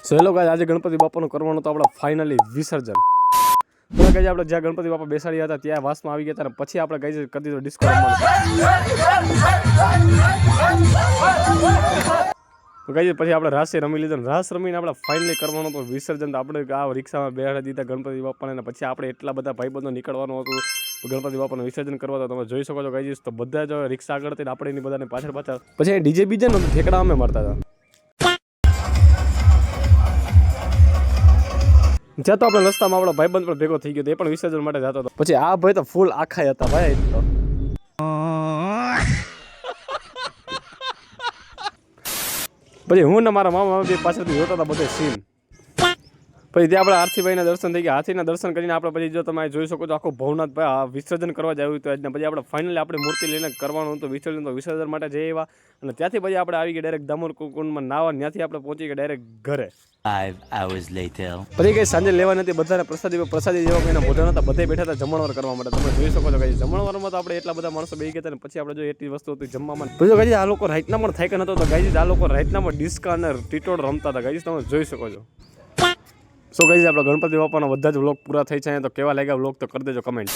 So hello guys, આજે ગણપતિ બાપાનું કરવાનું તો આપણે ફાઇનલી વિસર્જન. તો ગાઈસ આપણે જ્યાં ગણપતિ બાપા બેસાડ્યા હતા ત્યાં વાસમાં આવી ગયા હતા અને પછી આપણે ગાઈસ કરી દીધો ડિસ્કો રમવાનું. તો ગાઈસ પછી આપણે રાસ રમી લીધો. રાસ રમીને આપણે ફાઇનલી કરવાનું તો વિસર્જન. આપણે આ રિક્ષામાં બેસાડી દીધા ગણપતિ બાપાને અને પછી આપણે એટલા બધા ભાઈબંધો નીકળવાનું હતું ગણપતિ બાપાનું વિસર્જન કરવા. તો તમે જોઈ શકો છો ગાઈસ, તો બધા જ રિક્ષા આગળ હતી આપણે એની બધાને પાછળ પછી ડીજે બીજે ને ઠેકડા અમે મારતા હતા. જ્યાં તો આપણે રસ્તામાં આપણો ભાઈબંધ પણ ભેગો થઈ ગયો, એ પણ વિસર્જન માટે જતો હતો. પછી આ ભાઈ તો ફૂલ આખા હતા ભાઈ. પછી હું ને મારા મામા બે પાછળથી જોતા હતા બધે સીન. પછી ત્યાં આપણે આરતીભાઈના દર્શન થઈ ગયા. હાથીના દર્શન કરીને આપણે પછી જો તમે જોઈ શકો છો આખું ભવનાથ ભાઈ વિસર્જન કરવા જ આવ્યું હતું આજના. પછી આપણે ફાઇનલી આપણી મૂર્તિ લઈને કરવાનું હતું વિસર્જન. તો વિસર્જન માટે જઈ આવ્યા અને ત્યાંથી પછી આપણે આવી ગયા ડાયરેક્ટ દામોર કુંડમાં નાવા. ત્યાંથી આપણે પહોંચી ગયા ડાયરેક્ટ ઘરે 5 hours later. પછી કઈ સાંજે લેવા નથી, બધાને પ્રસાદી જેવા કઈ મોઢા નતા, બધા બેઠા હતા જમણવાર કરવા માટે. તમે જોઈ શકો છો કઈ જમણવારમાં તો આપણે એટલા બધા માણસો બેસી ગયા હતા ને પછી આપણે જો એટલી વસ્તુ હતી જમવામાં. પછી કઈ આ લોકો રાઈટના પણ થાય કે નતો, તો ગાઈઝ આ લોકો રાઈટનામાં ડિસ્કા અને ટીટોડ રમતા હતા ગાઈઝ, તમે જોઈ શકો છો. સો ગાઈઝ આપણે ગણપતિ બાપાના બધા જ વ્લોગ પૂરા થઈ છે. તો કેવા લાગ્યા વ્લોગ તો કરી દેજો કમેન્ટ.